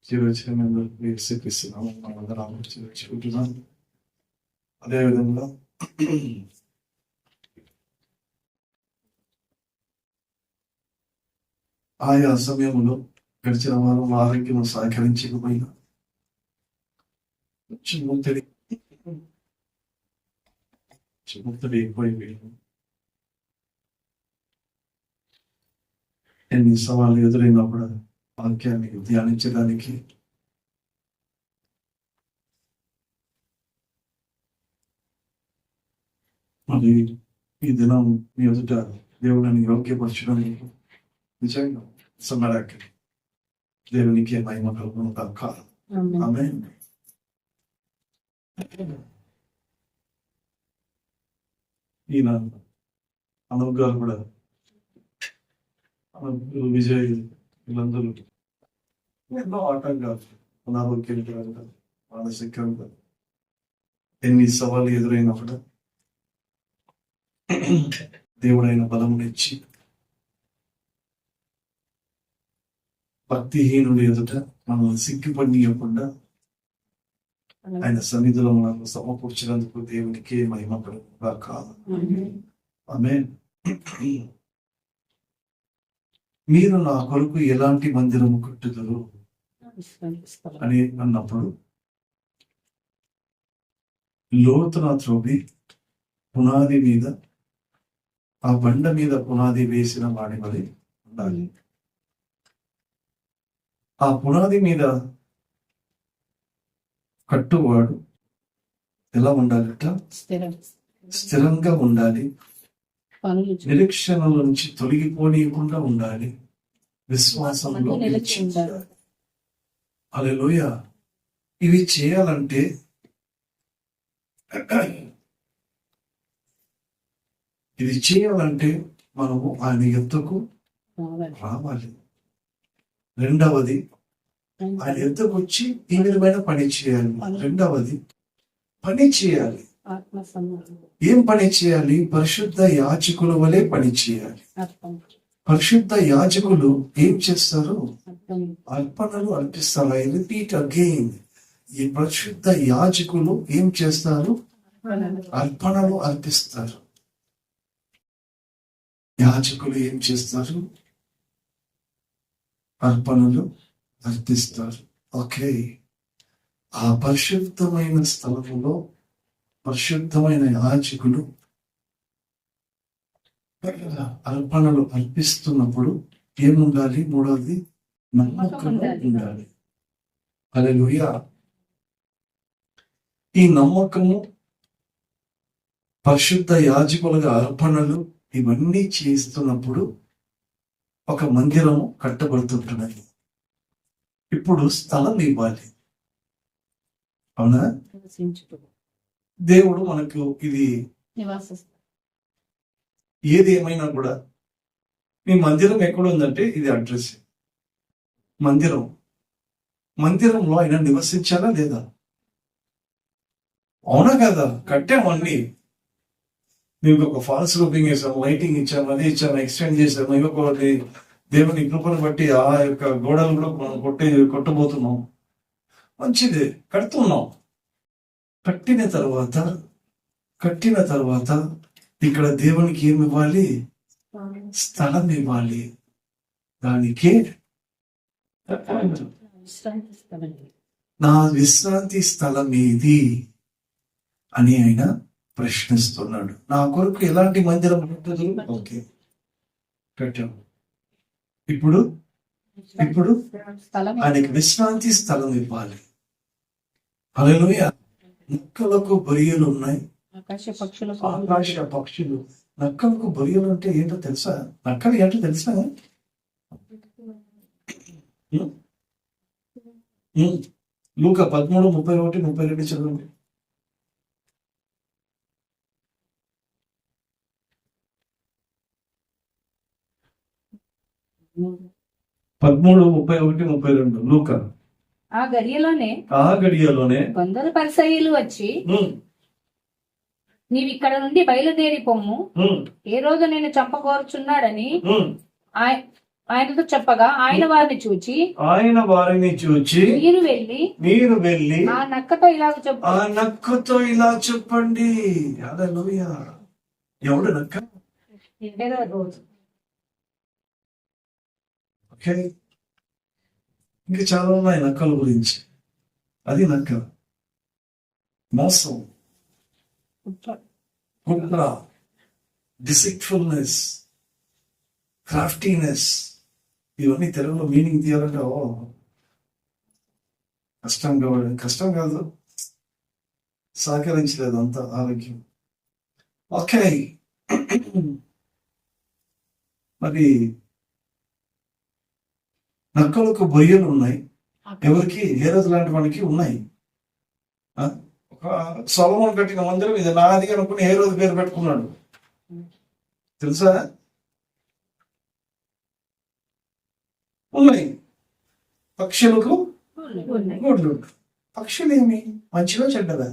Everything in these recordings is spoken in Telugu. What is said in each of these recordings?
జీవచనమందరికీ యేసుక్రీస్తునామమున వందనాలు చెల్లించుకుంటున్నాను. అదేవిధంగా ఆయా సమయంలో గడిచిన వారం ఆరోగ్యం సహకరించకపోయినా ముట్టడి ఎక్కువైపోయింది. ఎన్ని సవాళ్ళు ఎదురైనప్పుడు వాక్యాన్ని ధ్యానించడానికి మరి ఈ దినం మీ ఎదుట దేవుడిని యోగ్యపరచడానికి నిజంగా సమరాకి దేవునికి మహిమ కలుగును గాక. ఆమేన్. ఈయన అనూప్ గారు కూడా విజయ్ వీళ్ళందరూ ఎన్నో ఆటంకాలు అనారోగ్యంగా మానసికంగా ఎన్ని సవాళ్ళు ఎదురైనప్పుడు దేవుడైన బలమునిచ్చి భక్తిహీనుడి ఎదుట మనల్ని సిగ్గుపడియకుండా ఆయన సన్నిధిలో మనల్ని సమకూర్చినందుకు దేవునికి మహిమ కలుగుగా కాదు. ఆమేన్. మీరు నా కొరకు ఎలాంటి మందిరము కట్టుదురు అని అన్నప్పుడు లోతున త్రోవి పునాది మీద ఆ బండ మీద పునాది వేసిన వాడి వలె ఉండాలి. ఆ పునాది మీద కట్టువాడు ఎలా ఉండాలట? స్థిరంగా ఉండాలి. నిరీక్షణల నుంచి తొలగిపోనీయకుండా ఉండాలి. విశ్వాసంలో హల్లెలూయా. ఇవి చేయాలంటే మనము ఆయన ఎద్దుకు రావాలి. రెండవది ఆయన ఎద్దుకు వచ్చి ఈ విధమైన పని చేయాలి. రెండవది పని చేయాలి. ఏం పని చేయాలి? పరిశుద్ధ యాజకుల వలె పని చేయాలి. పరిశుద్ధ యాజకులు ఏం చేస్తారు? అర్పణలు అర్పిస్తారు. ఐ రిపీట్ అగైన్, ఈ పరిశుద్ధ యాజకులు ఏం చేస్తారు? అర్పణలు అర్పిస్తారు. యాజకులు ఏం చేస్తారు? అర్పణలు అర్పిస్తారు. ఓకే. ఆ పరిశుద్ధమైన స్థలములో పరిశుద్ధమైన యాజకులు అర్పణలు అర్పిస్తున్నప్పుడు ఏముండాలి? మూడవది నమ్మకం ఉండాలి. హల్లెలూయా. ఈ నమ్మకము, పరిశుద్ధ యాజకులుగా అర్పణలు ఇవన్నీ చేస్తున్నప్పుడు ఒక మందిరము కట్టబడుతుంటున్నది. ఇప్పుడు స్థలం ఇవ్వాలి. అవునా? దేవుడు మనకు ఇది ఏది ఏమైనా కూడా మీ మందిరం ఎక్కడ ఉందంటే ఇది అడ్రస్. మందిరంలో ఆయన నివసించాలా లేదా? అవునా కదా? కట్టామన్నీ. మీకు ఒక ఫాల్స్ రూపింగ్ వేసాము, లైటింగ్ ఇచ్చాము, అది ఇచ్చాము, ఎక్స్టెండ్ చేసాము. ఇంకొకటి దేవుని కృపను బట్టి ఆ యొక్క గోడలు కూడా మనం కొట్టబోతున్నాం. మంచిది, కడుతున్నాం. కట్టిన తర్వాత ఇక్కడ దేవునికి ఏమి ఇవ్వాలి? స్థలం ఇవ్వాలి. దానికి నా విశ్రాంతి స్థలం ఏది అని ఆయన ప్రశ్నిస్తున్నాడు. నా కొరకు ఎలాంటి మందిరం ఉంటుంది? ఓకే, కట్టాము. ఇప్పుడు ఆయనకి విశ్రాంతి స్థలం ఇవ్వాలి. హల్లెలూయా. నక్కలకు బొరియలు ఉన్నాయి, ఆకాశ పక్షులు. నక్కలకు బొరియలు అంటే ఏంటో తెలుసా? నక్కలు ఏంటో తెలుసా? లూకా 13:31-32 చదవండి. 13:31-32 లూకా. ఆ గడియలోనే కొందరు పరిసయ్యులు వచ్చి, నీవిక్కడ నుండి బయలుదేరి పొమ్ము, ఏ రోజు నేను చంపకోరుచున్నాడని ఆయనతో చెప్పగా ఆయన వారిని చూచి ఆయన వారిని చూచి మీరు వెళ్ళి ఆ నక్కతో ఇలాగ చెప్పు. ఆ నక్కతో ఇలా చెప్పండి. హల్లెలూయా. ఎవడు నక్క? ఓకే, ఇంకా చాలా ఉన్నాయి నక్కల గురించి. అది నక్క. మోసం, కుట్ర, డిసిక్ట్ఫుల్నెస్, క్రాఫ్టీనెస్, ఇవన్నీ తెలుగులో మీనింగ్ తీయాలంటే కష్టం కాదు, సహకరించలేదు అంత ఆరోగ్యం. ఓకే, మరి నక్కలకు బొయ్యలు ఉన్నాయి. ఎవరికి? హేరోదు లాంటి వానికి ఉన్నాయి. ఒక సొలొమోను కట్టిన మందిరం ఇది నాది అనుకుని హేరోదు పేరు పెట్టుకున్నాడు. తెలుసా? ఉన్నాయి. పక్షులకు గూళ్ళు. పక్షులు ఏమి మంచిగా చెడ్డవా?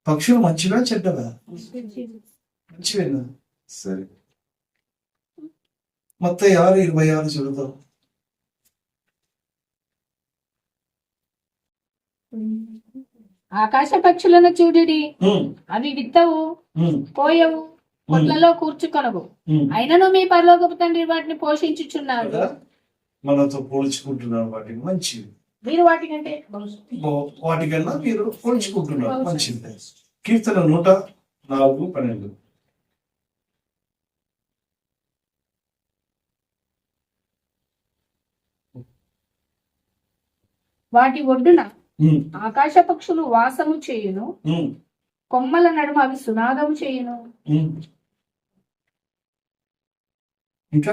పక్షులు మంచిగా చెడ్డవా? మంచివేనా? సరే, మత్తయి 6:26 చూద్దాం. ఆకాశ పక్షులను చూడుడి, అవి విత్తవు, కోయవు, కొట్లలో కూర్చుకొనవు, అయినను మీ పరలోకపు తండ్రి వాటిని పోషించుచున్నారు. మనతో పోల్చుకుంటున్నారు వాటిని. మంచిది. మీరు వాటికంటే వాటికన్నా మీరు పోల్చుకుంటున్నారు. మంచిది. కీర్తన 104:12. వాటి ఒడ్డున ఆకాశ పక్షులు వాసము చేయును, కొమ్మల నడుమ అవి సునాదము చేయును. ఇంకా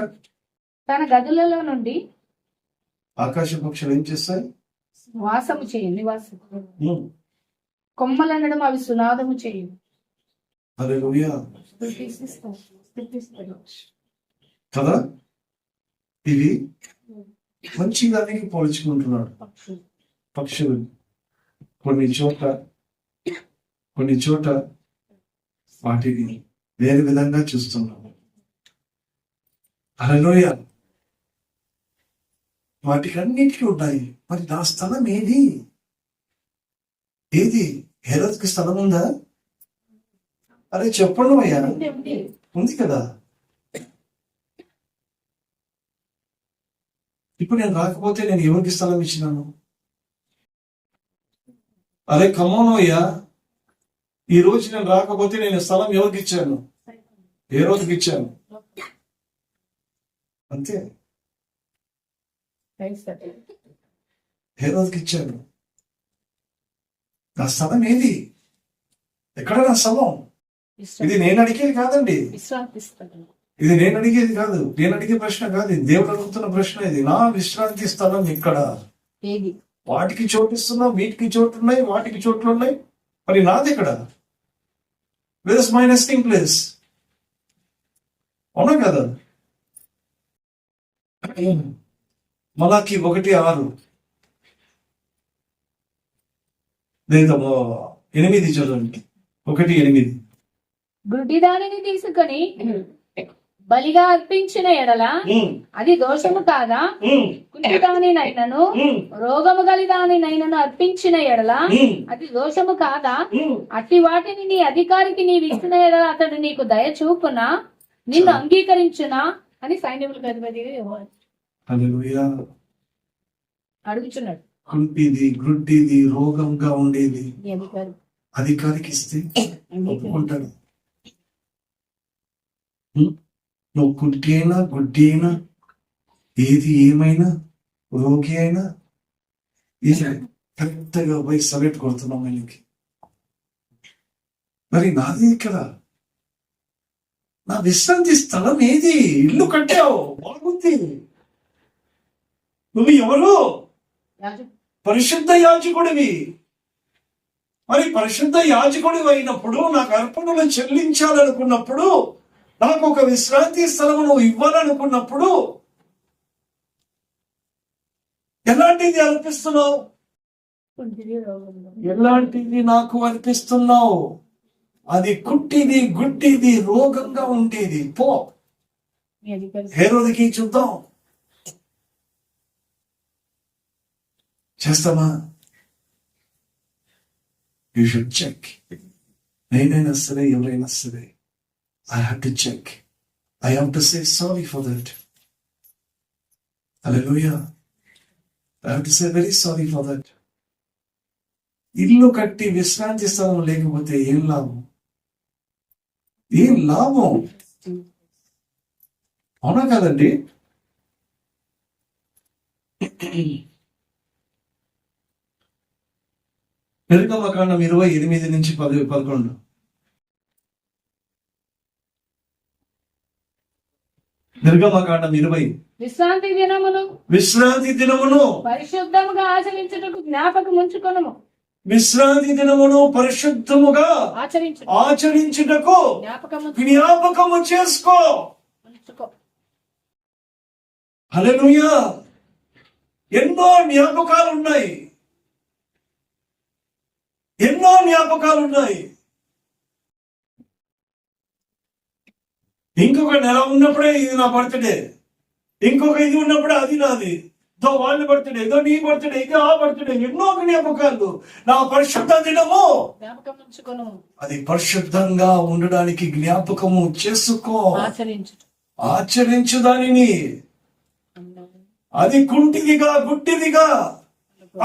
తన గదులలో నుండి ఆకాశ పక్షులు ఏం చేస్తాయి? వాసము చేయును, నివాసము. కొమ్మల నడుమ అవి సునాదము చేయును. హల్లెలూయా. కదా, ఇవి మంచి దానికి పోల్చుకుంటున్నాడు. పక్షులు కొన్ని చోట వాటిని వేరే విధంగా చూస్తున్నాము. హల్లెలూయా. వాటికి అన్నిటికీ ఉన్నాయి. మరి నా స్థలం ఏది? హేరోదుకి స్థలం ఉందా? అరే చెప్పండి అయ్యా. ఉంది కదా. ఇప్పుడు నేను రాకపోతే నేను ఎవరికి స్థలం ఇచ్చినాను? అరే కమోను అయ్యా, ఈ రోజు నేను రాకపోతే నేను స్థలం ఎవరికి ఇచ్చాను? హేరోదుకి ఇచ్చాను. అంతే, హేరోదుకి ఇచ్చాను. నా స్థలం ఏది? ఎక్కడ నా స్థలం? ఇది నేను అడిగేది కాదండి. ఇది నేను అడిగేది కాదు. నేను అడిగే ప్రశ్న కాదు. ఇది దేవుడు అడుగుతున్న ప్రశ్న. ఇది నా విశ్రాంతి స్థలం ఇక్కడ. వాటికి చోటిస్తున్నావు, వీటికి చోటు ఉన్నాయి, వాటికి చోట్లు ఉన్నాయి. మరి నాది ఎక్కడ? Where is my nesting place? అవునా కదా? మలాకి 1:6 లేదా 8 చదవండి. 1:8. గుడ్డి దానిని తీసుకొని బలిగా అర్పించిన ఎడల అది దోషము కాదా? గుడ్డి దానినైనను రోగము గలి దానినైనను అర్పించిన ఎడల అది దోషము కాదా? అట్టి వాటిని నీ అధికారికి నీవు ఇచ్చిన ఎడల అతడు నీకు దయ చూపునా, నిన్ను అంగీకరించునా అని సైన్యములకు అధిపతి అడుగుచున్నాడు. కుంటిది, గుడ్డిది, రోగంగా ఉండేది అధికారికి ఇస్తే ఒప్పుకుంటాడు. నువ్వు కుంటి అయినా, గుడ్డి అయినా, ఏది ఏమైనా, రోగి అయినా కరెక్ట్గా పోయి సలెట్ కొడుతున్నాం ఆయనకి. మరి నాది ఇక్కడ నా విశ్రాంతి స్థలం ఏది? ఇల్లు కట్టావు, బాగుంది. నువ్వు ఎవరు? పరిశుద్ధ యాజకుడివి. మరి పరిశుద్ధ యాజకుడివి అయినప్పుడు నాకు అర్పణలు చెల్లించాలనుకున్నప్పుడు, నాకు ఒక విశ్రాంతి స్థలం నువ్వు ఇవ్వాలనుకున్నప్పుడు ఎలాంటిది అర్పిస్తున్నావు? ఎలాంటిది నాకు అర్పిస్తున్నావు? అది కుట్టిది, గుడ్డిది, రోగంగా ఉండేది. పో, మీ అధికారి హేరోదుకి చూద్దాం, చేస్తామా? You should check. నేనైనా సరే, ఎవరైనా సరే, I have to check. I have to say sorry for that. Hallelujah. I have to say very sorry for that. ఇల్లు కట్టి విశ్రాంతి స్థలం లేకపోతే ఏం లాభం? ఏం లాభం? అవునా కదండి? నిర్గమకాండం 28 నుంచి 11. నిర్గమకాండం 20. విశ్రాంతి దినమును పరిశుద్ధముగా ఆచరించుటకు జ్ఞాపకం ఉంచుకొనుము. విశ్రాంతి దినమును పరిశుద్ధముగా ఆచరించుటకు జ్ఞాపకము చేసుకో. హల్లెలూయా. ఎన్నో జ్ఞాపకాలు ఉన్నాయి, ఎన్నో జ్ఞాపకాలు ఉన్నాయి. ఇంకొక నెల ఉన్నప్పుడే ఇది నా బర్త్డే, ఇంకొక ఇది ఉన్నప్పుడే అది నాది, దో వాళ్ళ బర్త్డే, ఇదో నీ బర్త్డే, ఇది ఆ బర్త్డే, ఎన్నో జ్ఞాపకాలు. నా పరిశుద్ధ దినము అది పరిశుద్ధంగా ఉండడానికి జ్ఞాపకము చేసుకో, ఆచరించు దానిని. అది కుంటిదిగా గుడ్డిదిగా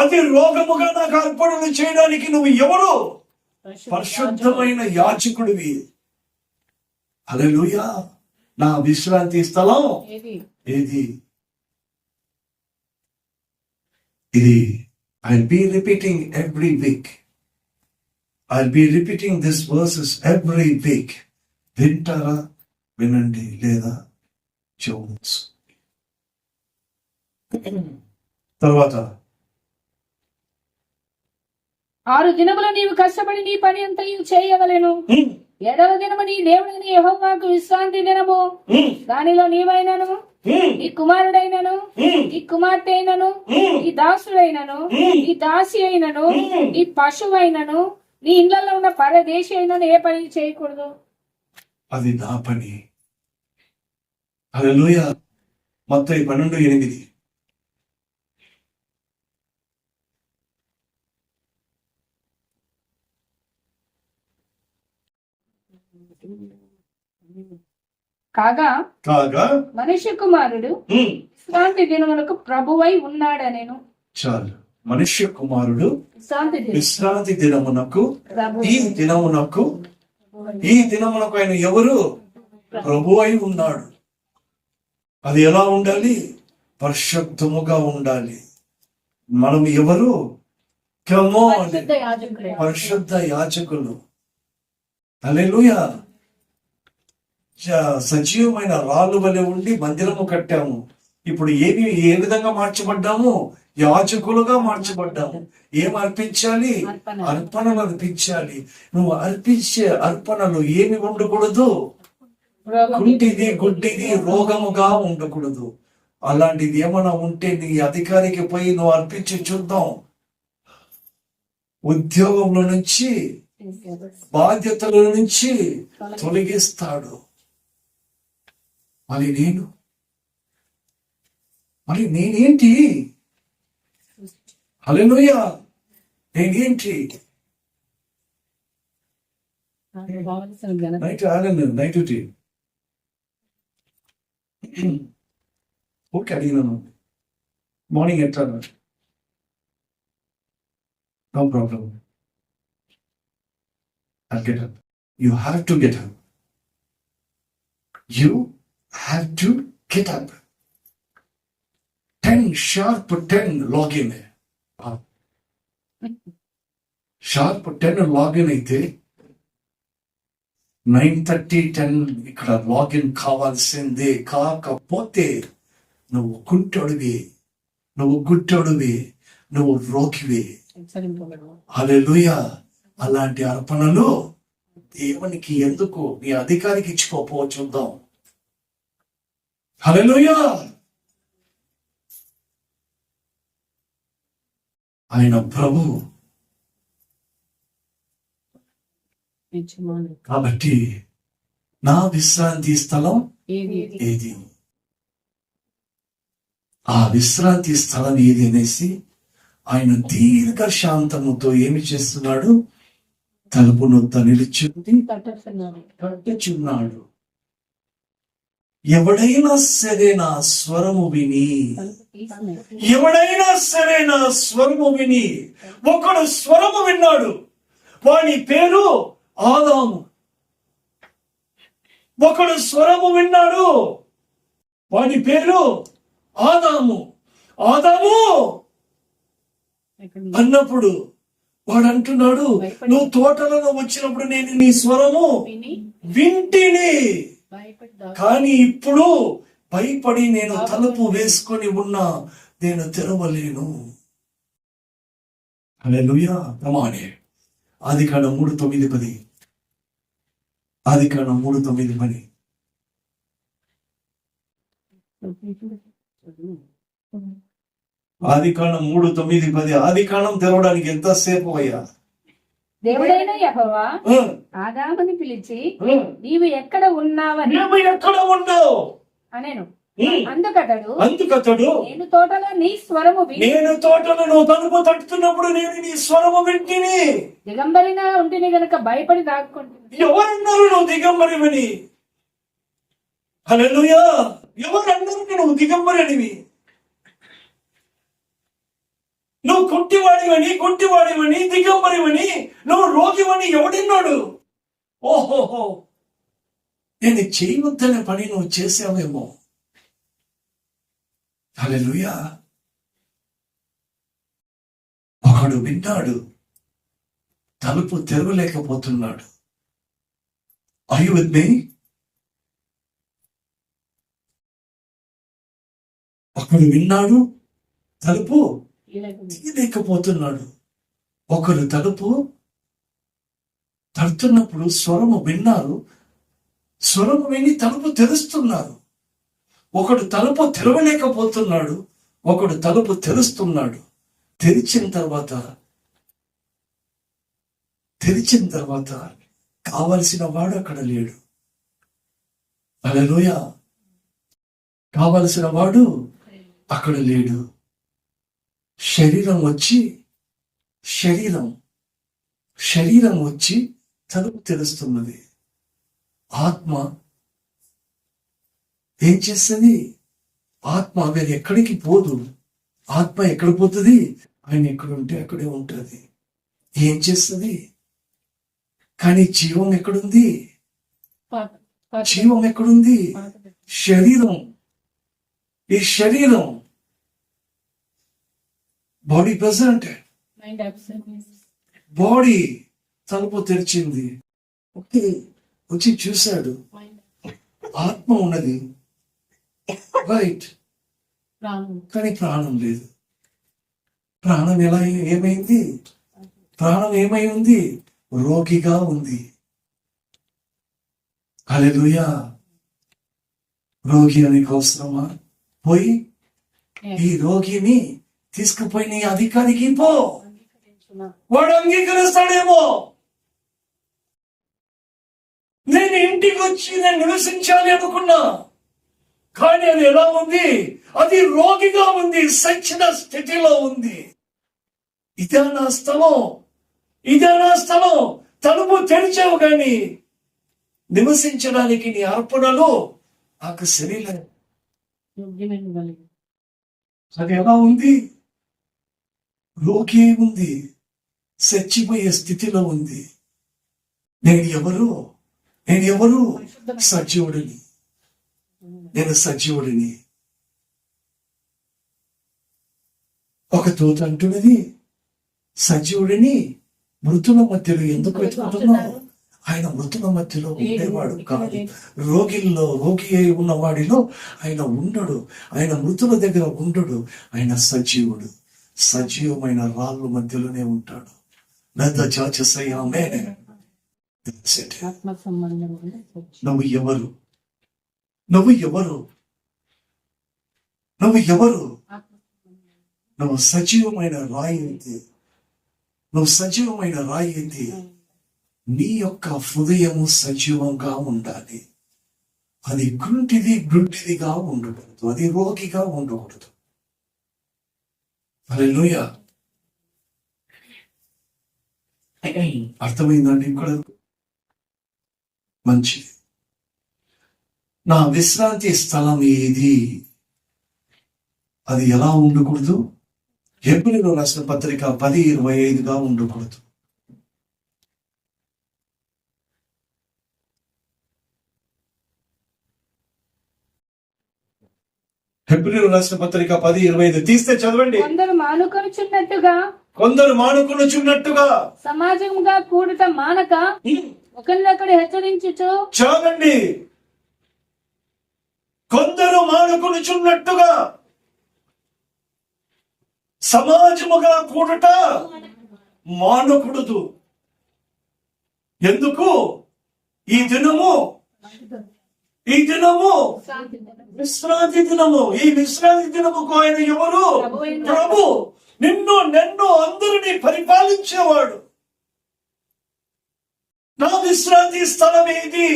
అది రోగముగా నాకు అర్పణలు చేయడానికి నువ్వు ఎవరు? పరిశుద్ధమైన యాజకుడివి. హల్లెలూయా. నా విశ్రాంతి స్థలం ఏది? ఇది I'll be repeating every week. I'll be repeating this verses every week. వింటారా? వినండి, లేదా చూడొచ్చు. తర్వాత 6 దినములు నీవు కష్టపడి నీ పని అంతయు చేయవలెను. 7వ దినము నీ దేవుడైన యెహోవాకు విశ్రాంతి దినము. దానిలో నీవైనను, ఈ కుమారుడైనను, ఈ కుమార్తె అయినను, ఈ దాసుడైనను, ఈ దాసి అయినను, ఈ పశువైనను, నీ ఇళ్లలో ఉన్న పరదేశి అయినను ఏ పని చేయకూడదు. అది నా పని. హల్లెలూయా. మత్తయి 12:8. కాగా మనుష్య కుమారుడు హ్మ్. విశ్రాంతి దినములకు ప్రభువై ఉన్నాడనెను. చాలు. మనుష్య కుమారుడు విశ్రాంతి దినమునకు, ప్రభువు. ఈ దినమునకు ఆయన ఎవరు? ప్రభు అయి ఉన్నాడు. అది ఎలా ఉండాలి? పరిశుద్ధముగా ఉండాలి. మనం ఎవరు? పరిశుద్ధ యాజకుడే. పరిశుద్ధ యాజకులు. హల్లెలూయా. సజీవమైన రాళ్ళు వలె ఉండి మందిరము కట్టాము. ఇప్పుడు ఏ విధంగా మార్చబడ్డాము? యాజకులుగా మార్చబడ్డాము. ఏం అర్పించాలి? అర్పణలు అర్పించాలి. నువ్వు అర్పించే అర్పణలు ఏమి ఉండకూడదు? కుంటిది గుడ్డిది రోగముగా ఉండకూడదు. అలాంటిది ఏమైనా ఉంటే నీ అధికారికి పోయి నువ్వు అర్పించి చూద్దాం. ఉద్యోగంలో నుంచి, బాధ్యతల నుంచి తొలగిస్తాడు. మరి నేనేంటి? హల్లెలూయా. నేనేంటి? నైట్ టీ ఓకే అడిగినాను. మార్నింగ్ ఎట్లా? No problem. I'll get up. You have to get up. You have to get up. 10 sharp 10 login. Sharp 10 login అయితే 9:30 10 ఇక్కడ లాగిన్ కావాల్సిందే. కాకపోతే నువ్వు కుంటోడివి, నువ్వు గుట్టోడివి, నువ్వు రోగివి. హల్లెలూయా. అలాంటి అర్పణలు దేవునికి ఎందుకు? నీ అధికారికి ఇచ్చుకోపో చూద్దాం. హల్లెలూయా. ఆయన ప్రభు. కాబట్టి నా విశ్రాంతి స్థలం ఏది? ఆ విశ్రాంతి స్థలం ఏది అనేసి ఆయన దీర్ఘ శాంతముతో ఏమి చేస్తున్నాడు? తలుపును నిలిచింది కట్టుచున్నాడు. ఎవడైనా సరే నా స్వరము విని, ఎవడైనా సరే నా స్వరము విని, ఒకడు స్వరము విన్నాడు, వాని పేరు ఆదాము. ఒకడు స్వరము విన్నాడు, వాని పేరు ఆదాము. ఆదాము అన్నప్పుడు వాడు అంటున్నాడు, నువ్వు తోటలలో వచ్చినప్పుడు నేను నీ స్వరము వింటిని, కానీ ఇప్పుడు భయపడి నేను తలుపు వేసుకొని ఉన్నా, నేను తెరవలేను. హల్లెలూయా. ప్రమాణే ఆదికాండం 3:9. ఆదికాండం 3:9. ఆదికాండం 3:9. ఆదికాండం తెరవడానికి ఎంతసేపు అయ్యా? దేవుడైన యెహోవా ఆదాముని పిలిచి, నీవు ఎక్కడ ఉన్నావని అనెను. అందుకతడు, నేను తోటలో నీ స్వరము విని, నేను తోటలో తలుపు తట్టుతున్నప్పుడు నేను నీ స్వరము వింటిని. దిగంబరిన ఉంటిని గనుక భయపడి దాక్కుంటుంది. ఎవరన్నారు నువ్వు దిగంబరివని? హల్లెలూయా. ఎవరన్నారు నువ్వు దిగంబరినివి? నువ్వు కుంటివాడివని దిగంబరివని, నువ్వు రోగివని ఎవడిన్నాడు? ఓహోహో, నేను చేయవద్దనే పని నువ్వు చేసావేమో. హల్లెలూయా. ఒకడు విన్నాడు, తలుపు తెరవలేకపోతున్నాడు. Are you with me? ఒకడు విన్నాడు, తలుపు తీయలేకపోతున్నాడు. ఒకరు తలుపు తడుతున్నప్పుడు స్వరము విన్నారు, స్వరము విని తలుపు తెరుస్తున్నారు. ఒకడు తలుపు తెరవలేకపోతున్నాడు, ఒకడు తలుపు తెరుస్తున్నాడు. తెరిచిన తర్వాత కావలసిన వాడు అక్కడ లేడు. హల్లెలూయా. కావలసిన వాడు అక్కడ లేడు. శరీరం వచ్చి తలుపు తెరుస్తున్నది. ఆత్మ ఏం చేస్తుంది? ఆత్మ వేరే ఎక్కడికి పోదు. ఆత్మ ఎక్కడ పోతుంది? ఆయన ఎక్కడుంటే అక్కడే ఉంటుంది. ఏం చేస్తుంది? కానీ జీవం ఎక్కడుంది? ఈ శరీరం బాడీ ప్రెసెంట్, బాడీ తలుపు తెరిచింది. ఓకే, వచ్చి చూశాడు, ఆత్మ ఉన్నది, రైట్, కానీ ప్రాణం లేదు. ప్రాణం ఏమైంది? ప్రాణం ఏమై ఉంది? రోగిగా ఉంది. హల్లెలూయా. రోగి అని అవసరమా? పోయి ఈ రోగిని తీసుకుపోయి నీ అధికారికి పో, వాడు అంగీకరిస్తాడేమో. నేను ఇంటికి వచ్చి నేను నివసించాలి అనుకున్నా, కానీ అది ఎలా ఉంది? అది రోగిగా ఉంది, సచ్చిన స్థితిలో ఉంది. ఇదే నా స్థలం. తలుపు తెరిచావు కానీ నివసించడానికి నీ అర్పణలో నాకు శరీరం అది ఎలా ఉంది? రోగి ఉంది, చచ్చిపోయే స్థితిలో ఉంది. నేను ఎవరు? సజీవుడిని. నేను సజీవుడిని. ఒక దూత అంటున్నది, సజీవుడిని మృతుల మధ్యలో ఎందుకు వెతుకుతున్నావు? ఆయన మృతుల మధ్యలో ఉండేవాడు కాదు. రోగి అయి ఉన్నవాడిలో ఆయన ఉండడు. ఆయన మృతుల దగ్గర ఉండడు. ఆయన సజీవుడు. సజీవమైన రాళ్ళ మధ్యలోనే ఉంటాడు. నువ్వు ఎవరు? నువ్వు సజీవమైన రాయి అయితే నీ యొక్క హృదయము సజీవంగా ఉండాలి. అది గుడ్డిదిగా ఉండకూడదు, అది రోగిగా ఉండకూడదు. హల్లెలూయా. అర్థమైందండి? ఇక్కడ మంచిది. నా విశ్రాంతి స్థలం ఏది? అది ఎలా ఉండకూడదు? హెబ్రీయులకు రాసిన పత్రిక 10:25గా ఉండకూడదు. హెబ్రీయులకు రాసిన పత్రిక 10:25 తీస్తే చదవండి. కొందరు మానుకొనుచున్నట్టుగా సమాజంగా కూడుట మానక ఒకరినొకడు హెచ్చరించుచు. చాలండి. కొందరు మానుకొనుచున్నట్టుగా సమాజముగా కూడుట మానకూడదు. ఎందుకు? ఈ దినము విశ్రాంతి దినము. ఈ విశ్రాంతి దినముకు ఆయన ఎవరు? ప్రభు. నన్ను అందరినీ పరిపాలించేవాడు. నా విశ్రాంతి స్థలం ఏది?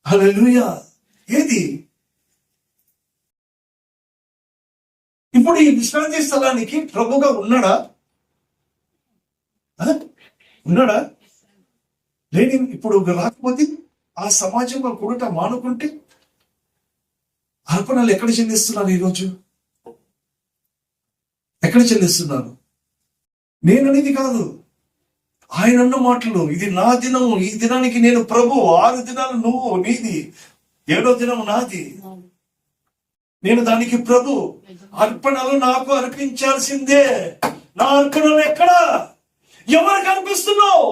హల్లెలూయా. ఏది? ఇప్పుడు ఈ విశ్రాంతి స్థలానికి ప్రభుగా ఉన్నాడా? ఉన్నాడా? లేని ఇప్పుడు రాకపోతే ఆ సమాజంలో కూడట మానుకుంటే అర్పణలు ఎక్కడ చెల్లిస్తున్నారు? ఈరోజు ఎక్కడ చెల్లిస్తున్నారు? నేననేది కాదు, ఆయన అన్న మాటలు. ఇది నా దినము, ఈ దినానికి నేను ప్రభు. 6 దినాలు నువ్వు నీది, 7వ దినము నాది. నేను దానికి ప్రభు. అర్పణలు నాకు అర్పించాల్సిందే. నా అర్పణలు ఎక్కడ? ఎవరికి అర్పిస్తున్నావు?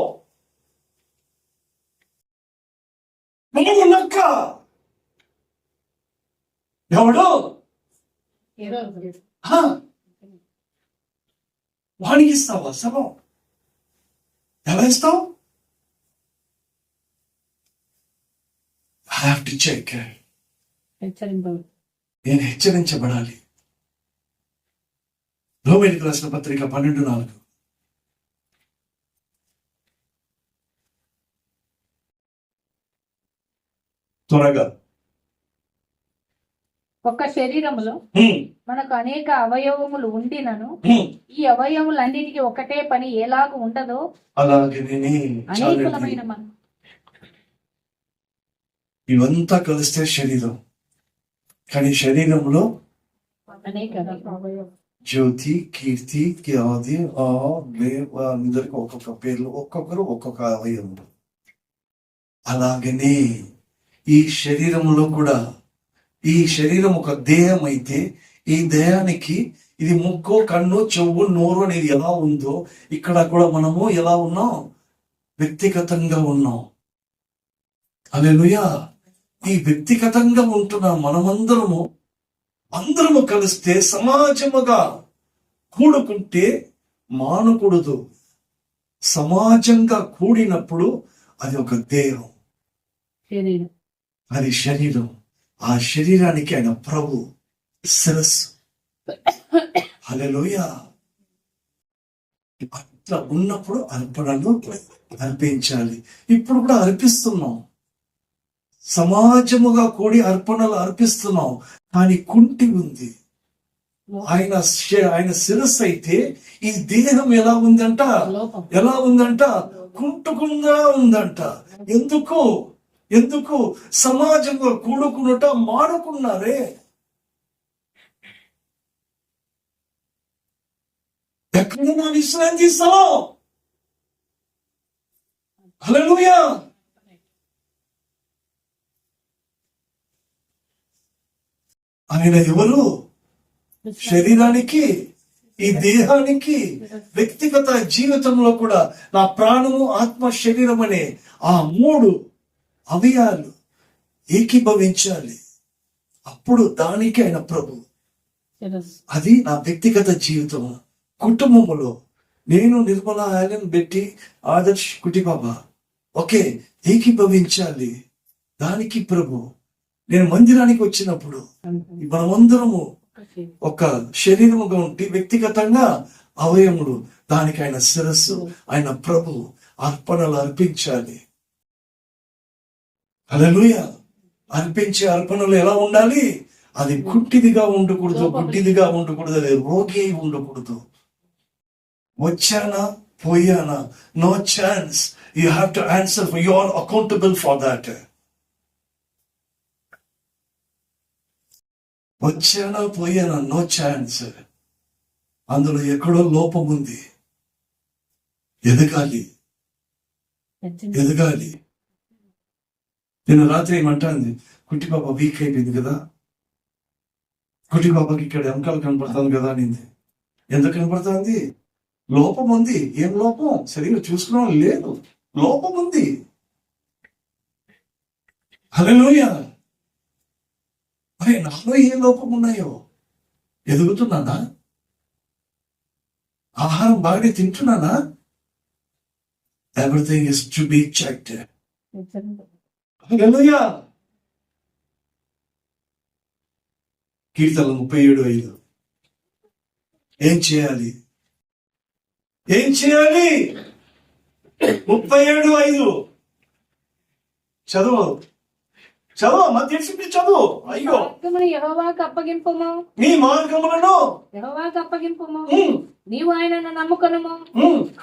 నువ్వు నక్క. ఎవడు? వానికి ఇస్తావా సభం? ఎలా ఇస్తావు? I have to check. నేను హెచ్చరించబడాలి. రోమీయులకు రాసిన పత్రిక 12:4. త్వరగా. ఒక శరీరములో మనకు అనేక అవయవములు ఉండినను ఈ అవయవములన్నిటికీ ఒకటే పని ఎలాగ ఉండదో అలాగే అనేకమైన మనం. ఇవంతా కలిస్తే శరీరం. కానీ శరీరంలో అనేక జ్యోతి, కీర్తి, ఆది, అందరికి ఒక్కొక్క పేర్లు, ఒక్కొక్కరు ఒక్కొక్క అవయవం. అలాగనే ఈ శరీరంలో కూడా, ఈ శరీరం ఒక దేహం అయితే ఈ దేహానికి ఇది ముక్కు, కన్ను, చెవు, నోరు అనేది ఎలా ఉందో ఇక్కడ కూడా మనము ఎలా ఉన్నాం? వ్యక్తిగతంగా ఉన్నాం. హల్లెలూయా. ఈ వ్యక్తిగతంగా ఉంటున్న అందరము కలిస్తే సమాజముగా కూడుకుంటే మానకూడదు. సమాజంగా కూడినప్పుడు అది ఒక దేహం, అది శరీరం. ఆ శరీరానికి ఆయన ప్రభు, శిరస్సు. హల్లెలూయా. అట్లా ఉన్నప్పుడు అర్పణలు అర్పించాలి. ఇప్పుడు కూడా అర్పిస్తున్నాం, సమాజముగా కూడి అర్పణలు అర్పిస్తున్నాం. కానీ కుంటి ఉంది. ఆయన శిరస్సు అయితే ఈ దేహం ఎలా ఉందంట? కుంటుకుండా ఉందంట. ఎందుకు? సమాజంలో కూడుకున్నట మానుకున్నారే. ఎక్కడైనా విశ్రాంతి స్థలం. హల్లెలూయా. ఆయన ఎవరు? శరీరానికి, ఈ దేహానికి, వ్యక్తిగత జీవితంలో కూడా నా ప్రాణము, ఆత్మ, శరీరం అనే ఆ 3 అవయాలు ఏకీభవించాలి. అప్పుడు దానికి ఆయన ప్రభు. అది నా వ్యక్తిగత జీవితం. కుటుంబములో నేను నిర్మల ఆయన పెట్టి ఆదర్శ్ కుటిబాబా ఓకే ఏకీభవించాలి. దానికి ప్రభు. నేను మందిరానికి వచ్చినప్పుడు మనమందరము ఒక శరీరముగా ఉండి వ్యక్తిగతంగా అవయములు, దానికి ఆయన శిరస్సు, ఆయన ప్రభు. అర్పణలు అర్పించాలి. హల్లెలూయా. అర్పించే అర్పణలు ఎలా ఉండాలి? అది గుడ్డిదిగా ఉండకూడదు, గుడ్డిదిగా ఉండకూడదు, అది రోగి అయి ఉండకూడదు. వచ్చానా పోయానా, no chance. You have to answer for, you are accountable for that. వచ్చానా పోయానా, నో ఛాన్స్. అందులో ఎక్కడో లోపం ఉంది. ఎదగాలి, ఎదగాలి. నేను రాత్రి ఏమంటాను, కుట్టి పాప వీక్ అయిపోయింది కదా, కుట్టి పాపకి ఇక్కడ వెనకాల కనపడుతుంది కదా అనింది. ఎందుకు కనపడుతుంది? లోపం ఉంది. ఏం లోపం? సరిగ్గా చూసుకోవడం లేదు, లోపం ఉంది. హల్లెలూయా. అరే నాలో ఏ లోపం ఉన్నాయో? ఎదుగుతున్నానా? ఆహారం బాగా తింటున్నానా? Everything is to be checked. హల్లెలూయా. కీర్తనలు 37:5. ఏం చేయాలి? ఏం చేయాలి? 37:5 చదువు, చదువు, మధ్యక్షి చదువు. అయ్యో, మార్గమును యెహోవాకు అప్పగింపుము, నీ మార్గములను యెహోవాకు అప్పగింపుము, నీవు ఆయనను నమ్ముకొనుము,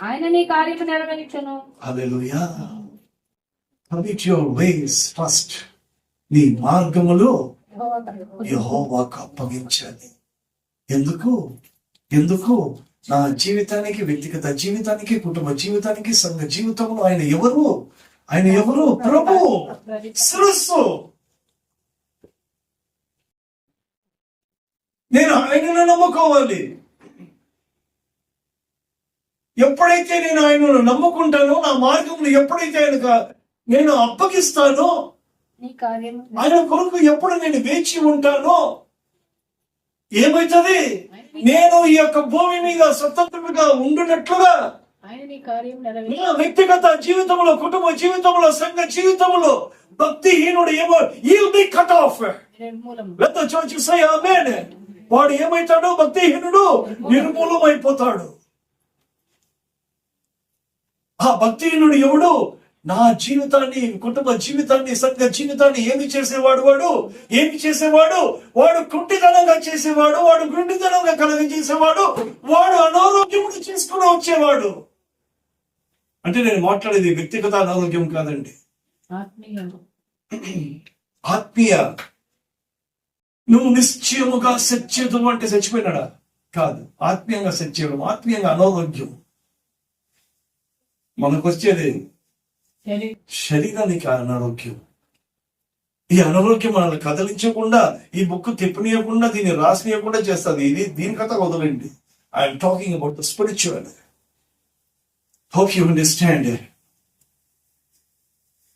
ఆయన నీ కార్యము నెరవేర్చును. హల్లెలూయా. Commit your ways first. నీ మార్గములు యెహోవాకు అప్పగించాలి. ఎందుకు? ఎందుకు? నా జీవితానికి, వ్యక్తిగత జీవితానికి, కుటుంబ జీవితానికి, సంఘ జీవితంలో ఆయన ఎవరు? ఆయన ఎవరు? ప్రభు, శిరస్సు. నేను ఆయనను నమ్ముకోవాలి. ఎప్పుడైతే నేను ఆయనను నమ్ముకుంటానో, నా మార్గంలో ఎప్పుడైతే నేను అప్పగిస్తానో, నీ కార్యము ఆయన కొరకు ఎప్పుడు నేను వేచి ఉంటానో, ఏమైతుంది? నేను ఈ యొక్క భూమి మీద స్వతంత్రంగా ఉండునట్లుగా ఆయన నీ కార్యం నెరవేర్చును. నా వ్యక్తిగత జీవితంలో, కుటుంబ జీవితంలో, సంఘ జీవితంలో భక్తిహీనుడు ఏమో he'll be cut off. నిర్మూలము. Let the church say amen. వాడు ఏమైతాడు? భక్తిహీనుడు నిర్మూలమైపోతాడు. ఆ భక్తిహీనుడు ఎవడు? నా జీవితాన్ని, కుటుంబ జీవితాన్ని, సంఘ జీవితాన్ని ఏమి చేసేవాడు? వాడు ఏమి చేసేవాడు? వాడు కుంటితనంగా చేసేవాడు, వాడు గుండితనంగా కలగజేసేవాడు, వాడు అనారోగ్యముడు చేసుకుని వచ్చేవాడు. అంటే నేను మాట్లాడేది వ్యక్తిగత అనారోగ్యం కాదండి, ఆత్మీయము. ఆత్మీయ. నువ్వు నిశ్చయముగా సత్యదు అంటే చచ్చిపోయినాడా? కాదు. ఆత్మీయంగా సత్యడం, ఆత్మీయంగా అనారోగ్యం. మనకు వచ్చేది శరీరానికి అనారోగ్యం. ఈ అనారోగ్యం మనల్ని కదలించకుండా, ఈ బుక్ తిప్పనీయకుండా, దీన్ని రాసినీయకుండా చేస్తుంది. ఇది దీని కథ వదలండి. I'm talking about the spiritual. Hope you understand.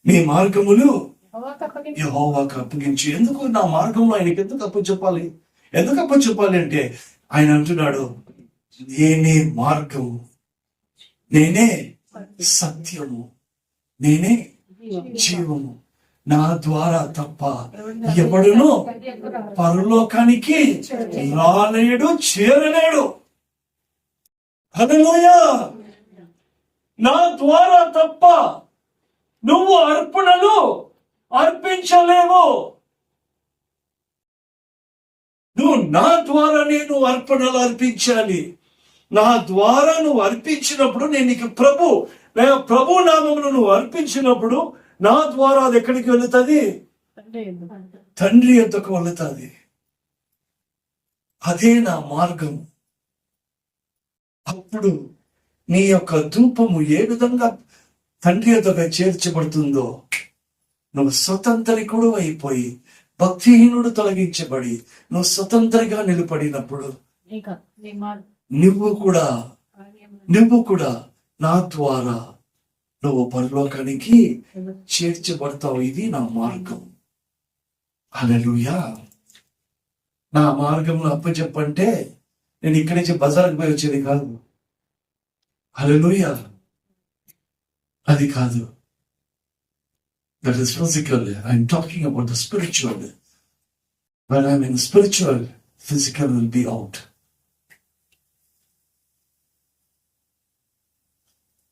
నీ మార్గములు యెహోవాకు అప్పగించి. ఎందుకు నా మార్గంలో ఆయనకి ఎందుకు అప్పచెప్పాలి? ఎందుకు అప్పచెప్పాలి అంటే ఆయన అంటున్నాడు, నేనే మార్గము, నేనే సత్యము, నేనే జీవము. నా ద్వారా తప్ప ఎవడును పరలోకానికి రాలేడు, చేరలేడు. హల్లెలూయా. నా ద్వారా తప్ప నువ్వు అర్పణలు అర్పించలేవు. నువ్వు నా ద్వారానే నువ్వు అర్పణలు అర్పించాలి. నా ద్వారా నువ్వు అర్పించినప్పుడు నేను నీకు ప్రభు నామమును నువ్వు అర్పించినప్పుడు నా ద్వారా అది ఎక్కడికి వెళుతుంది? తండ్రి యొద్దకు వెళుతుంది. అదే నా మార్గం. అప్పుడు నీ యొక్క ధూపము ఏ విధంగా తండ్రి యొద్దకు చేర్చబడుతుందో, నువ్వు స్వతంత్రికుడు అయిపోయి, భక్తిహీనుడు తొలగించబడి, నువ్వు స్వతంత్రిగా నిలబడినప్పుడు నువ్వు కూడా నా ద్వారా నువ్వు పరలోకానికి చేర్చబడతావు. ఇది నా మార్గం. హల్లెలూయా. నా మార్గంలో అప్పచెప్పంటే నేను ఇక్కడి నుంచి బజార్కి పోయి వచ్చేది కాదు. హల్లెలూయా. అది కాదు. That is physical. I'm talking about the spiritual. When I'm in spiritual, physical will be out.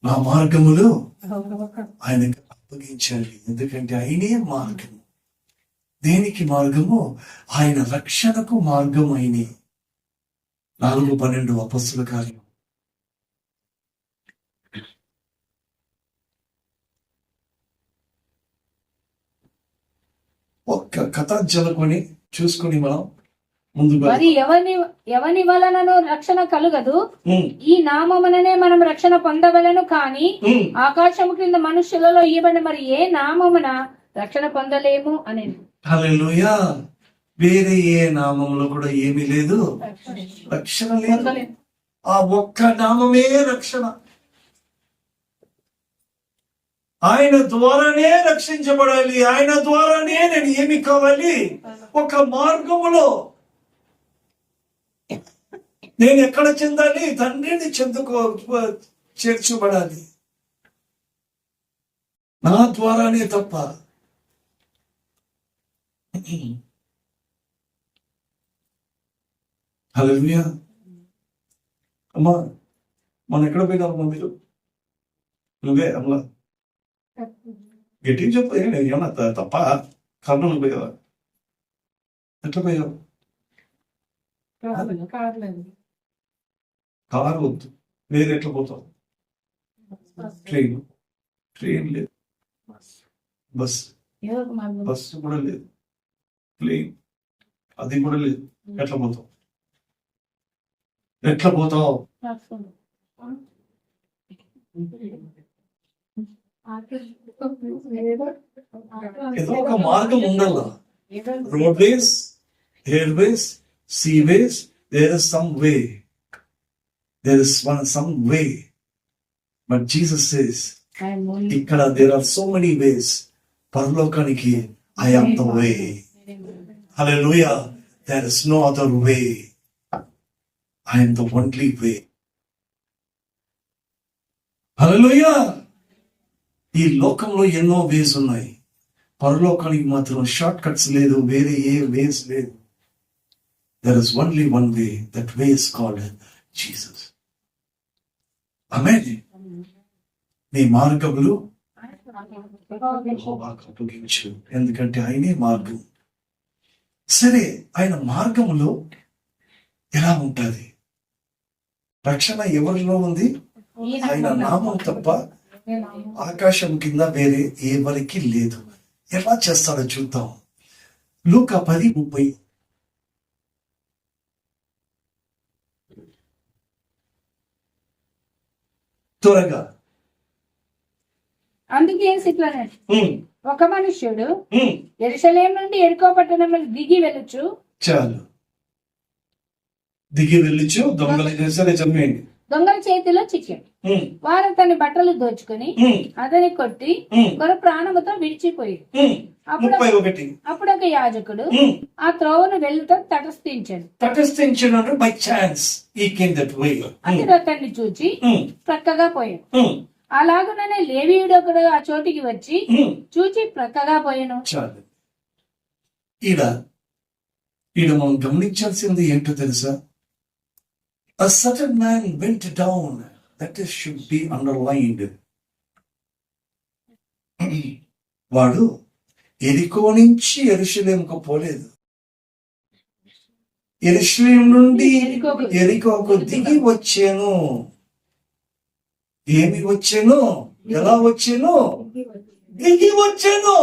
నా మార్గములు ఆయనకు అప్పగించాలి. ఎందుకంటే ఆయనే మార్గము. దేనికి మార్గము? ఆయన రక్షణకు మార్గం ఆయనే. 4:12 అపొస్తలుల కార్యం. ఒక్క కథ చదువుకొని చూసుకొని మనం ముందుకు మరి ఎవని వలనను రక్షణ కలుగదు, ఈ నామముననే మనం రక్షణ పొందవలను. కాని ఆకాశము క్రింద మనుష్యులలో ఇవ్వబడిన మరి ఏ నామమున రక్షణ పొందలేము అనేది. హల్లెలూయా. వేరే ఏ నామంలో కూడా ఏమీ లేదు, రక్షణ లేదు. ఆ ఒక్క నామమే రక్షణ. ఆయన ద్వారానే రక్షించబడాలి. ఆయన ద్వారానే నేను ఏమి కావాలి? ఒక మార్గములో నేను ఎక్కడ చెందాలి? తండ్రిని చేర్చబడాలి. నా ద్వారానే తప్ప. హల్లెలూయా. అమ్మా, మనం ఎక్కడ పోయినామమ్మా? మీరు నువ్వే అమ్మా గట్టిగా చెప్పు. ఏమన్నా తప్ప? కర్నూలు పోయావా? ఎట్లా పోయావు? కారు వద్దు, వేరే ఎట్లా పోతావు? ట్రైన్ లేదు, బస్సు కూడా లేదు, ప్లేన్ అది కూడా లేదు. ఎట్లా పోతావు? ఏదో ఒక మార్గం ఉండాల. Road ways, air ways, sea ways, there is some way. There is some way. But Jesus says, ఇక్కడ there are so many ways. పరలోకానికి I am the way. Hallelujah. There is no other way. I am the only way. Hallelujah. ఈ లోకంలో ఎన్నో వేస్ ఉన్నాయి. పరలోకానికి మాత్రం షార్ట్ కట్స్ లేదు, వేరే ఏ వేస్ లేదు. There is only one way. That way is called Jesus. Amen. నీ మార్గములు అప్పగించు, ఎందుకంటే ఆయనే మార్గం. సరే, ఆయన మార్గములో ఎలా ఉంటది? రక్షణ ఎవరిలో ఉంది? ఆయన నామం తప్ప ఆకాశం కింద వేరే ఎవరికి లేదు. ఎలా చేస్తాడో చూద్దాం. లూకా 10:30. త్వరగా. అందుకే ఒక మనుష్యుడు యెరూషలేము నుండి యెరికో పట్టణములకు దిగి వెళ్ళుచు. చాలు, దిగి వెళ్ళుచు. దొంగలు చేశారు, చంపేయండి. దొంగల చేతిలో చిక్కాడు. వారు అతని బట్టలు దోచుకుని అతని కొట్టి ప్రాణముతో విడిచిపోయి. అప్పుడు ఒక యాజకుడు ఆ త్రోవను వెళ్ళుతో తటస్థించాడు. బై ఛాన్స్ అతడు అతన్ని చూచి ప్రక్కగా పోయాడు. అలాగుననే లేవీయుడు ఒకడు ఆ చోటికి వచ్చి చూచి ప్రక్కగా పోయాను. చాలు. ఈడ మనం గమనించాల్సింది ఏంటో తెలుసా? A certain man went down. That is should be underlined. వాడు ఎరికో నుంచి యెరూషలేముకు పోలేదు. యెరూషలేము నుండి ఎరికోకు దిగి వచ్చాను. ఏమి వచ్చాను? ఎలా వచ్చాను? దిగి వచ్చాను.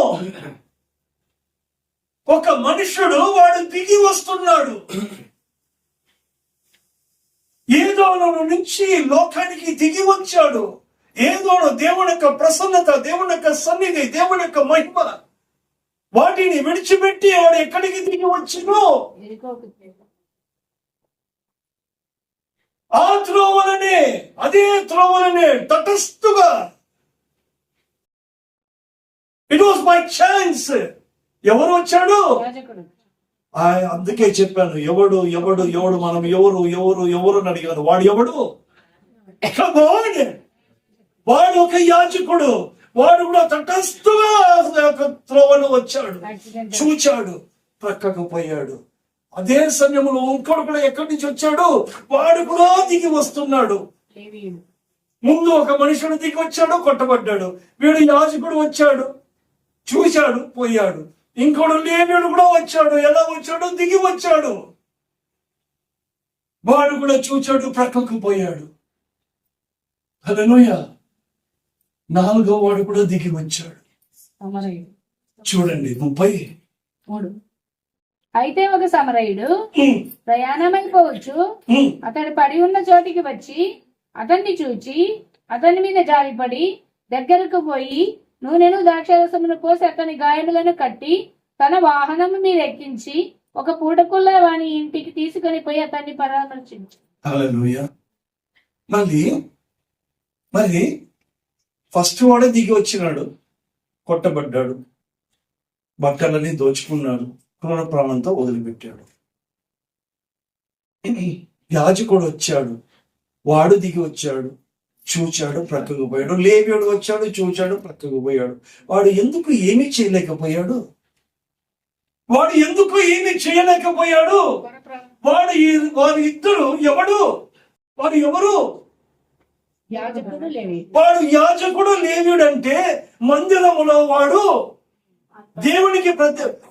ఒక మనుషుడు వాడు దిగి వస్తున్నాడు. ఏదోను నుంచి లోకానికి దిగి వచ్చాడు. ఏదోను దేవుని యొక్క ప్రసన్నత, దేవుని యొక్క సన్నిధి, దేవుని యొక్క మహిమ, వాటిని విడిచిపెట్టి వాడు ఎక్కడికి దిగి వచ్చినో ఆ త్రోవలనే, అదే త్రోవలనే తటస్థుగా. It was by chance. ఎవరు వచ్చాడు? అందుకే చెప్పాను, ఎవడు మనం ఎవరు అని అడిగాను. వాడు ఎవడు? వాడు ఒక యాజకుడు. వాడు కూడా తటస్థుగా త్రోవను వచ్చాడు, చూచాడు, ప్రక్కకు పోయాడు. అదే సమయంలో ఇంకోడు కూడా ఎక్కడి నుంచి వచ్చాడు? వాడు కూడా దిగి వస్తున్నాడు. ముందు ఒక మనుషుడు దిగి వచ్చాడు, కొట్టబడ్డాడు. వీడు యాజకుడు వచ్చాడు, చూశాడు, పోయాడు. ఇంకోడు లేవీయుడు కూడా వచ్చాడు. ఎలా వచ్చాడు? దిగి వచ్చాడు. వాడు కూడా చూచాడు, ప్రక్కకు పోయాడు. హల్లెలూయా. నాలుగో వాడు కూడా దిగి వచ్చాడు. సమరయుడు. చూడండి 33. అయితే ఒక సమరయుడు ప్రయాణమైపోవచ్చు అతడు పడి ఉన్న చోటికి వచ్చి అతన్ని చూచి అతని మీద జారిపడి దగ్గరకు పోయి నూనెను ద్రాక్షరసమును పోసి అతని గాయములను కట్టి తన వాహనము మీద ఎక్కించి ఒక పూటకుల్ల వాని ఇంటికి తీసుకొని పోయి అతన్ని పరామర్శించు. హల్లెలూయా. మరి ఫస్ట్ వాడే దిగి వచ్చినాడు, కొట్టబడ్డాడు, బట్టలని దోచుకున్నాడు, క్రూర ప్రాణంతో వదిలిపెట్టాడు. యాజకుడు వచ్చాడు, వాడు దిగి వచ్చాడు, చూచాడు, ప్రక్కకు పోయాడు. లేవీయుడు వచ్చాడు, చూచాడు, ప్రక్కకు పోయాడు. వాడు ఎందుకు ఏమీ చేయలేకపోయాడు? వారు ఇద్దరు వారు ఎవరు? వాడు యాజకుడు, లేవీయుడు. అంటే మందిరములో వాడు దేవునికి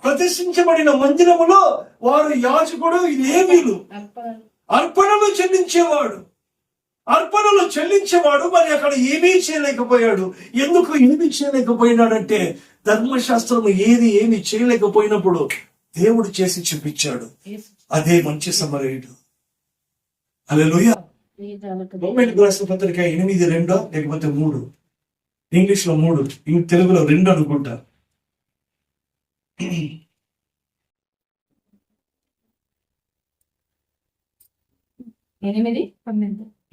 ప్రతిష్ఠించబడిన మందిరములో వారు యాజకుడు, లేవీయులు. అర్పణలు చెల్లించేవాడు. మరి అక్కడ ఏమీ చేయలేకపోయాడు. ఎందుకు ఏమీ చేయలేకపోయినాడంటే ధర్మశాస్త్రం ఏమి చేయలేకపోయినప్పుడు దేవుడు చేసి చూపించాడు. అదే మంచి సమరయుడు. హల్లెలూయా. రోమీయులకు రాసిన పత్రిక 8:2 లేకపోతే 3, ఇంగ్లీష్ లో 3, తెలుగులో 2 అనుకుంటా.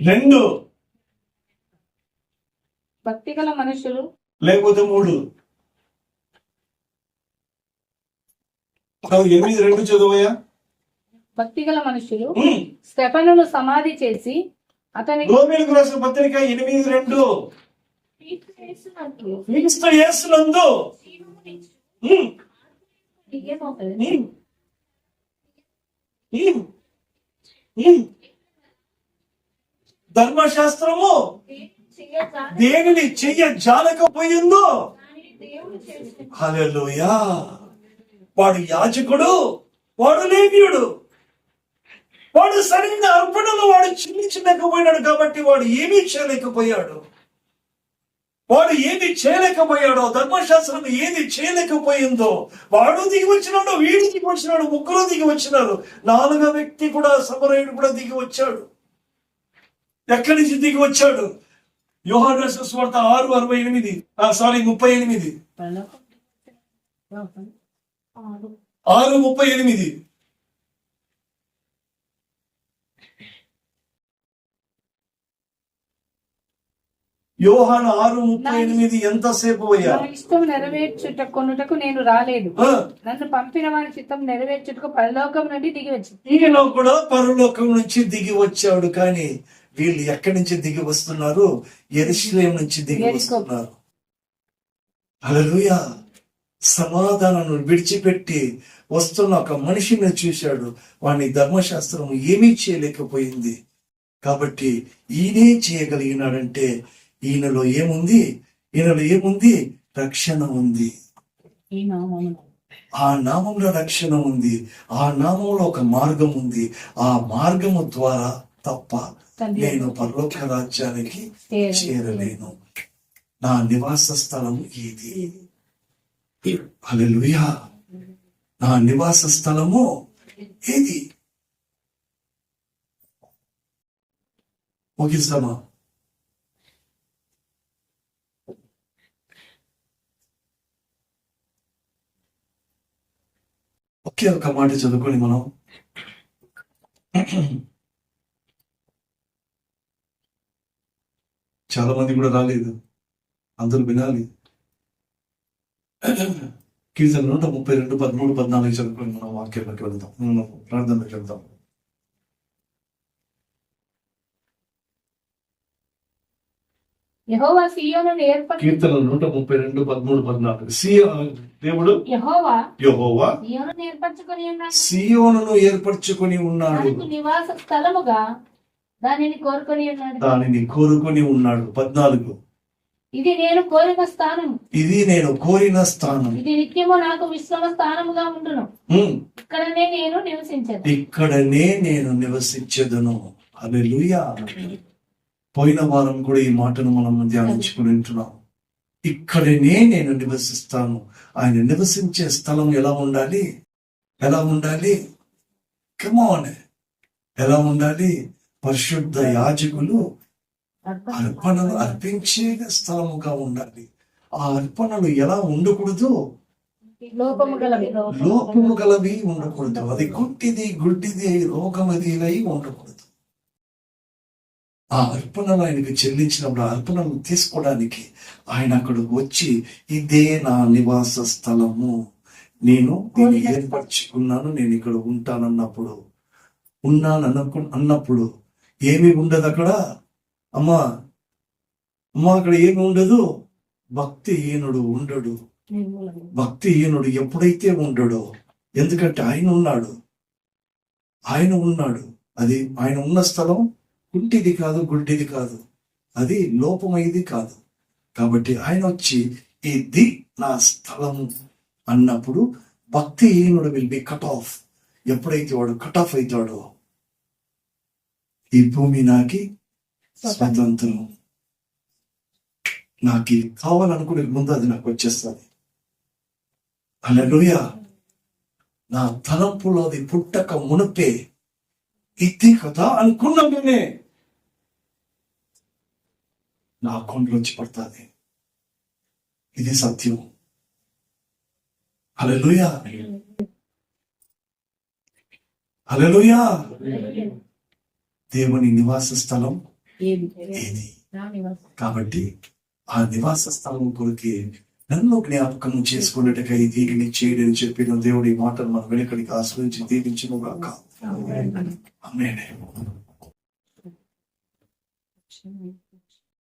2 భక్తి గల మనుషులు లేకపోతే 3. 8:2 చదువయ్యా. భక్తి గల మనుషులు స్టెఫనును సమాధి చేసి అతని రోమీయులకు రాసిన పత్రిక 8:2 క్రీస్తు యేసునందు ధర్మశాస్త్రము దేనిని చెయ్యజాలకపోయిందో. హల్లెలూయా. వాడు యాజకుడు, వాడు లేవీయుడు. వాడు సరైన అర్పణలు వాడు చెల్లించలేకపోయినాడు కాబట్టి వాడు ఏమీ చేయలేకపోయాడు. ధర్మశాస్త్రం ఏది చేయలేకపోయిందో వాడు దిగి వచ్చినాడు, వీడు దిగి వచ్చినాడు, ముగ్గురు దిగి వచ్చినారు. 4వ వ్యక్తి కూడా, సమరయుడు కూడా దిగి వచ్చాడు. ఎక్కడి నుంచి దిగి వచ్చాడు? యోహాను రాసిన సువార్త 6:38 6:38. యోహాను 6:38. ఎంతసేపు అయ్యా? నా ఇష్టం నెరవేర్చుటకు నేను రాలేదు, నన్ను పంపిన వారి చిత్తం నెరవేర్చుటకు పరలోకం నుండి దిగి వచ్చి. ఈయన కూడా పరలోకం నుంచి దిగి వచ్చాడు. కానీ వీళ్ళు ఎక్కడి నుంచి దిగి వస్తున్నారు? యెరూషలేము నుంచి దిగి వస్తున్నారు. హల్లెలూయా. సమాధానాన్ని విడిచిపెట్టి వస్తున్న ఒక మనిషిని చూశాడు. వాడిని ధర్మశాస్త్రం ఏమీ చేయలేకపోయింది. కాబట్టి ఈయనే చేయగలిగినాడంటే ఈయనలో ఏముంది? రక్షణ ఉంది. ఆ నామంలో రక్షణ ఉంది. ఆ నామంలో ఒక మార్గం ఉంది. ఆ మార్గము ద్వారా తప్ప నేను పరలోక రాజ్యానికి చేరలేను. నా నివాస స్థలం ఇది. హల్లెలూయా. నా నివాస స్థలము ఏది? ముగిస్తామా? ఒకే ఒక మాట చదువుకొని మనం చాలా మంది కూడా రాలేదు, అందరూ వినాలి. కీర్తన 132, 13, 14 చదువుకొని మనం వాక్యంలోకి వెళ్దాం, ప్రార్థనలోకి వెళ్దాం. యెహోవా సీయోనును ఏర్పరచు. కీర్తన 132, 13, 14. దేవుడు యెహోవా సీయోనును ఏర్పరచుకొని ఉన్నాడు. సీయోనును ఏర్పరచుకొని ఉన్నాడు. తనకు నివాస స్థలముగా దానిని కోరుకొని ఉన్నాడు. దానిని కోరుకొని ఉన్నాడు. 14 ఇది నేను కోరిన స్థానం, ఇది నేను కోరిన స్థానం, ఇది నిత్యము నాకు విశ్రమ స్థానముగా ఉండును. ఉమ్, ఇక్కడనే నేను నివసించదు. ఇక్కడనే నేను నివసించదును. హల్లెలూయా. పోయిన వారం కూడా ఈ మాటను మనం ధ్యానించుకుని ఉంటున్నాం. ఇక్కడనే నేను నివసిస్తాను. ఆయన నివసించే స్థలం ఎలా ఉండాలి? ఎలా ఉండాలి? కమాన్, ఎలా ఉండాలి? పరిశుద్ధ యాజకులు అర్పణలు అర్పించే స్థలముగా ఉండాలి. ఆ అర్పణలు ఎలా ఉండకూడదు? లోపము గలవి. లోపము గలవి ఉండకూడదు. అది గుడ్డిది రోగమది అయి ఉండకూడదు. ఆ అర్పణలు ఆయనకు చెల్లించినప్పుడు ఆ అర్పణలు తీసుకోవడానికి ఆయన అక్కడికి వచ్చి, ఇదే నా నివాస స్థలము, నేను దీన్ని ఏర్పరచుకున్నాను, నేను ఇక్కడ ఉంటానన్నప్పుడు, అన్నప్పుడు ఏమి ఉండదు అక్కడ? అమ్మా అక్కడ ఏమి ఉండదు? భక్తిహీనుడు ఉండడు. భక్తిహీనుడు ఎప్పుడైతే ఉండడో, ఎందుకంటే ఆయన ఉన్నాడు. అది ఆయన ఉన్న స్థలం కుంటిది కాదు, గుడ్డిది కాదు, అది లోపమైది కాదు. కాబట్టి ఆయన వచ్చి ఇది నా స్థలము అన్నప్పుడు భక్తిహీనుడు విల్ బి కట్ ఆఫ్. ఎప్పుడైతే వాడు కట్ ఆఫ్ అవుతాడో, ఈ భూమి నాకి స్వతంత్రం, నాకు ఇది కావాలనుకునే ముందు అది నాకు వచ్చేస్తుంది. హల్లెలూయా. నా తలంపులో అది పుట్టక మునుపే ఇది కదా అనుకున్నా నేనే, నా అకౌంట్లోంచి పడుతుంది. ఇది సత్యం. హల్లెలూయా. హల్లెలూయా. దేవుని నివాస స్థలం ఏది? కాబట్టి ఆ నివాస స్థలం కొరికి నన్ను జ్ఞాపకం చేసుకున్నట్టుగా దీనిని చేయడని చెప్పిన దేవుడి మాటలు మనం వెనుకడికి ఆశ్రయించి దీవించును గాక. ఆమేన్.